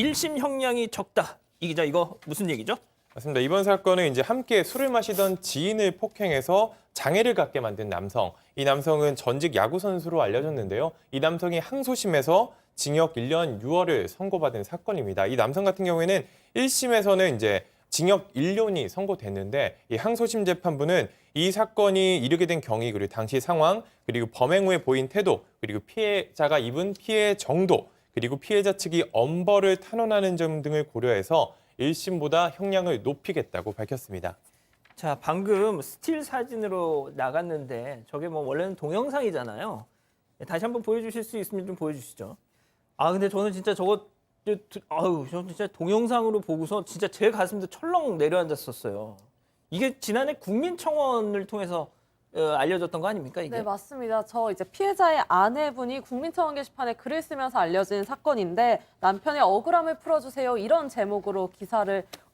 1심 형량이 적다. 이 기자 이거 무슨 얘기죠? 맞습니다. 이번 사건은 이제 함께 술을 마시던 지인을 폭행해서 장애를 갖게 만든 남성. 이 남성은 전직 야구 선수로 알려졌는데요. 이 남성이 항소심에서 징역 1년 6월을 선고받은 사건입니다. 이 남성 같은 경우에는 1심에서는 이제 징역 1년이 선고됐는데 이 항소심 재판부는 이 사건이 이르게 된 경위 그리고 당시 상황 그리고 범행 후에 보인 태도 그리고 피해자가 입은 피해 정도 그리고 피해자 측이 엄벌을 탄원하는 점 등을 고려해서 1심보다 형량을 높이겠다고 밝혔습니다. 자, 방금 스틸 사진으로 나갔는데 저게 뭐 원래는 동영상이잖아요. 다시 한번 보여주실 수 있으면 좀 보여주시죠. 아, 근데 저는 진짜 저거 저 진짜 동영상으로 보고서 진짜 제 가슴도 철렁 내려앉았었어요. 이게 지난해 국민청원을 통해서 알려졌던 거 아닙니까, 이게? 네, 맞습니다. 저 이제 피해자의 아내분이 국민청원 게시판에 글을 쓰면서 알려진 사건인데 남편의 억울함을 풀어주세요 이런 제목으로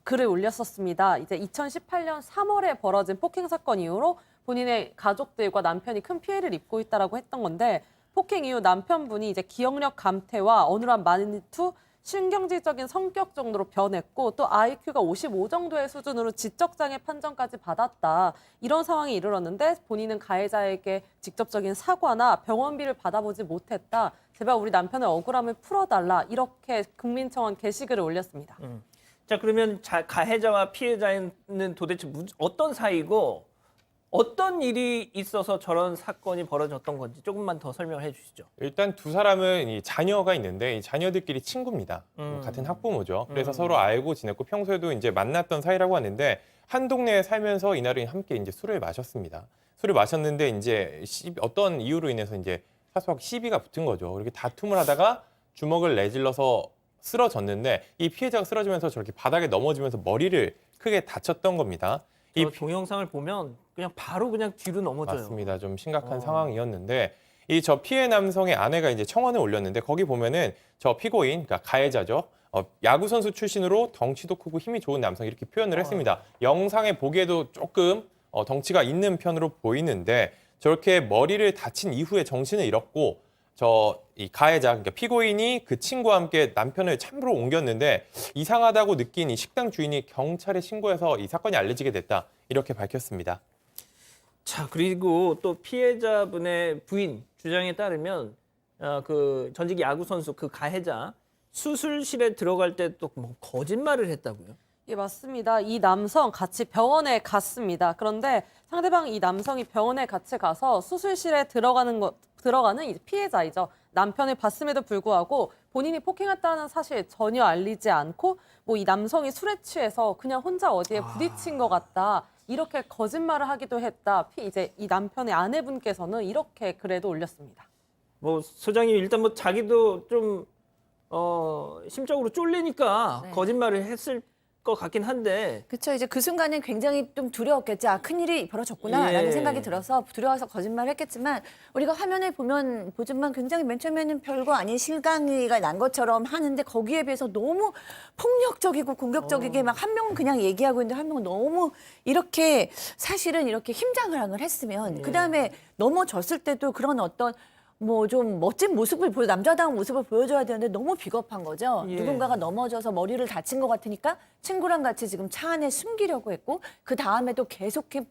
글을 올렸었습니다. 이제 2018년 3월에 벌어진 폭행 사건 이후로 본인의 가족들과 남편이 큰 피해를 입고 있다라고 했던 건데 폭행 이후 남편분이 이제 기억력 감퇴와 어눌한 말투, 신경질적인 성격 정도로 변했고 또 IQ가 55 정도의 수준으로 지적장애 판정까지 받았다. 이런 상황이 이르렀는데 본인은 가해자에게 직접적인 사과나 병원비를 받아보지 못했다. 제발 우리 남편의 억울함을 풀어달라. 이렇게 국민청원 게시글을 올렸습니다. 자, 그러면 가해자와 피해자는 도대체 어떤 사이고 어떤 일이 있어서 저런 사건이 벌어졌던 건지 조금만 더 설명을 해주시죠. 일단 두 사람은 이 자녀가 있는데 이 자녀들끼리 친구입니다. 같은 학부모죠. 그래서 서로 알고 지냈고 평소에도 이제 만났던 사이라고 하는데 한 동네에 살면서 이날은 함께 이제 술을 마셨습니다. 술을 마셨는데 이제 어떤 이유로 인해서 이제 사소하게 시비가 붙은 거죠. 그렇게 다툼을 하다가 주먹을 내질러서 쓰러졌는데 이 피해자가 쓰러지면서 저렇게 바닥에 넘어지면서 머리를 크게 다쳤던 겁니다. 이 동영상을 보면 그냥 바로 그냥 뒤로 넘어져요. 맞습니다. 좀 심각한 상황이었는데 이 저 피해 남성의 아내가 이제 청원을 올렸는데 거기 보면은 저 피고인, 그러니까 가해자죠. 야구 선수 출신으로 덩치도 크고 힘이 좋은 남성 이렇게 표현을 했습니다. 영상에 보기에도 조금 덩치가 있는 편으로 보이는데 저렇게 머리를 다친 이후에 정신을 잃었고 이 가해자, 그러니까 피고인이 그 친구와 함께 남편을 참으로 옮겼는데 이상하다고 느낀 이 식당 주인이 경찰에 신고해서 이 사건이 알려지게 됐다. 이렇게 밝혔습니다. 자, 그리고 또 피해자분의 부인 주장에 따르면 그 전직 야구 선수 그 가해자 수술실에 들어갈 때 또 뭐 거짓말을 했다고요? 예, 맞습니다. 이 남성 같이 병원에 갔습니다. 그런데 상대방 이 남성이 병원에 같이 가서 수술실에 들어가는 이제 피해자이죠. 남편을 봤음에도 불구하고 본인이 폭행했다는 사실 전혀 알리지 않고 뭐 이 남성이 술에 취해서 그냥 혼자 어디에 부딪힌 것 같다. 이렇게 거짓말을 하기도 했다. 이제 이 남편의 아내분께서는 이렇게 글에도 올렸습니다. 뭐 소장님 일단 뭐 자기도 좀 심적으로 쫄리니까 네. 거짓말을 했을 것 같긴 한데 그렇죠. 이제 그 순간엔 굉장히 좀 두려웠겠죠. 아, 큰일이 벌어졌구나라는 예. 생각이 들어서 두려워서 거짓말을 했겠지만 우리가 화면을 보지만 굉장히 맨 처음에는 별거 아닌 실강이가 난 것처럼 하는데 거기에 비해서 너무 폭력적이고 공격적이게 막 한 명은 그냥 얘기하고 있는데 한 명은 너무 이렇게 사실은 이렇게 힘장을 했으면 그다음에 넘어졌을 때도 그런 어떤 뭐 좀 멋진 모습을 남자다운 모습을 보여줘야 되는데 너무 비겁한 거죠. 예. 누군가가 넘어져서 머리를 다친 것 같으니까 친구랑 같이 지금 차 안에 숨기려고 했고 그 다음에도 계속해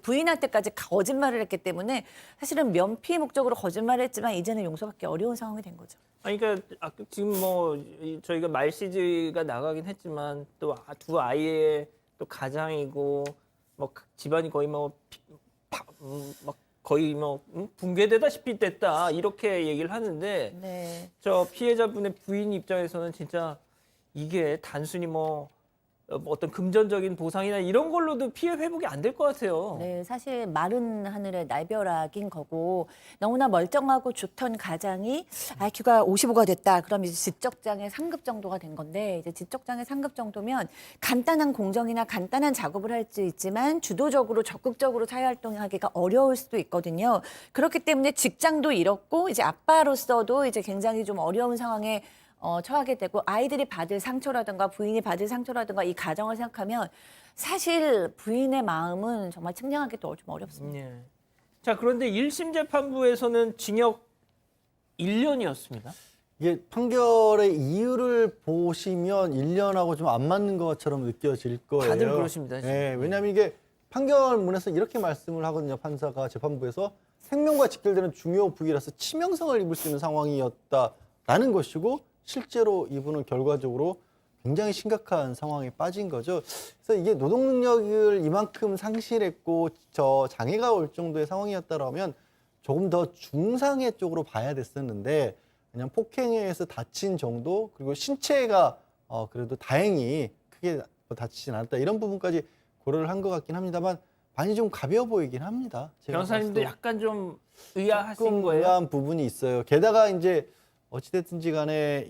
부인한테까지 거짓말을 했기 때문에 사실은 면피 목적으로 거짓말을 했지만 이제는 용서받기 어려운 상황이 된 거죠. 아니, 그러니까 지금 뭐 저희가 말시즈가 나가긴 했지만 또 두 아이의 또 가장이고 뭐 집안이 거의 막 거의 붕괴되다시피 됐다 이렇게 얘기를 하는데 네. 저 피해자분의 부인 입장에서는 진짜 이게 단순히 뭐 어떤 금전적인 보상이나 이런 걸로도 피해 회복이 안 될 것 같아요. 네, 사실 마른 하늘의 날벼락인 거고 너무나 멀쩡하고 좋던 가장이 IQ가 55가 됐다. 그럼 이제 지적장애 상급 정도가 된 건데 이제 지적장애 상급 정도면 간단한 공정이나 간단한 작업을 할 수 있지만 주도적으로 적극적으로 사회활동하기가 어려울 수도 있거든요. 그렇기 때문에 직장도 잃었고 이제 아빠로서도 이제 굉장히 좀 어려운 상황에 처하게 되고 아이들이 받을 상처라든가 부인이 받을 상처라든가 이 가정을 생각하면 사실 부인의 마음은 정말 측량하기도 좀 어렵습니다. 예. 자, 그런데 1심 재판부에서는 징역 1년이었습니다. 이게 판결의 이유를 보시면 1년하고 좀 안 맞는 것처럼 느껴질 거예요. 다들 그러십니다, 지금. 네, 왜냐하면 이게 판결문에서 이렇게 말씀을 하거든요. 판사가 재판부에서 생명과 직결되는 중요 부위라서 치명상을 입을 수 있는 상황이었다라는 것이고 실제로 이분은 결과적으로 굉장히 심각한 상황에 빠진 거죠. 그래서 이게 노동 능력을 이만큼 상실했고 저 장애가 올 정도의 상황이었다라면 조금 더 중상해 쪽으로 봐야 됐었는데 그냥 폭행에 의해서 다친 정도 그리고 신체가 그래도 다행히 크게 다치진 않았다 이런 부분까지 고려를 한 것 같긴 합니다만 많이 좀 가벼워 보이긴 합니다. 제가 변호사님도 봤을 때 약간 좀 의아하신 조금 거예요? 의아한 부분이 있어요. 게다가 이제 어찌됐든지 간에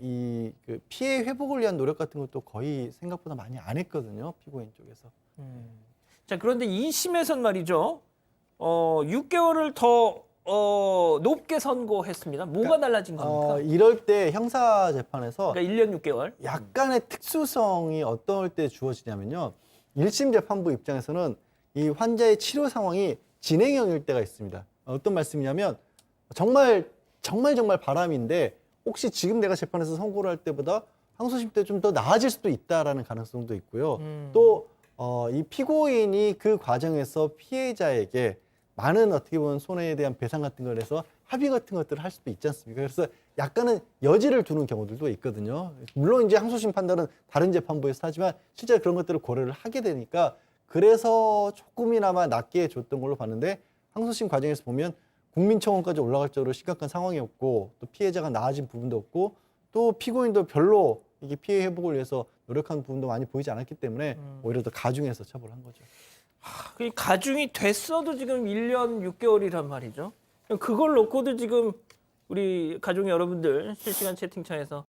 그 피해 회복을 위한 노력 같은 것도 거의 생각보다 많이 안 했거든요. 피고인 쪽에서. 자, 그런데 2심에선 말이죠. 6개월을 더 높게 선고했습니다. 뭐가 달라진 겁니까? 이럴 때 형사 재판에서 그러니까 1년 6개월. 약간의 특수성이 어떨 때 주어지냐면요. 1심 재판부 입장에서는 이 환자의 치료 상황이 진행형일 때가 있습니다. 어떤 말씀이냐면 정말 바람인데 혹시 지금 내가 재판에서 선고를 할 때보다 항소심 때 좀 더 나아질 수도 있다라는 가능성도 있고요. 또 이 피고인이 그 과정에서 피해자에게 많은 어떻게 보면 손해에 대한 배상 같은 걸 해서 합의 같은 것들을 할 수도 있지 않습니까? 그래서 약간은 여지를 두는 경우들도 있거든요. 물론 이제 항소심 판단은 다른 재판부에서 하지만 실제 그런 것들을 고려를 하게 되니까 그래서 조금이나마 낮게 줬던 걸로 봤는데 항소심 과정에서 보면 국민청원까지 올라갈 정도로 심각한 상황이었고 또 피해자가 나아진 부분도 없고 또 피고인도 별로 이게 피해 회복을 위해서 노력한 부분도 많이 보이지 않았기 때문에 오히려 더 가중해서 처벌한 거죠. 그 가중이 됐어도 지금 1년 6개월이란 말이죠. 그걸 놓고도 지금 우리 가족 여러분들 실시간 채팅창에서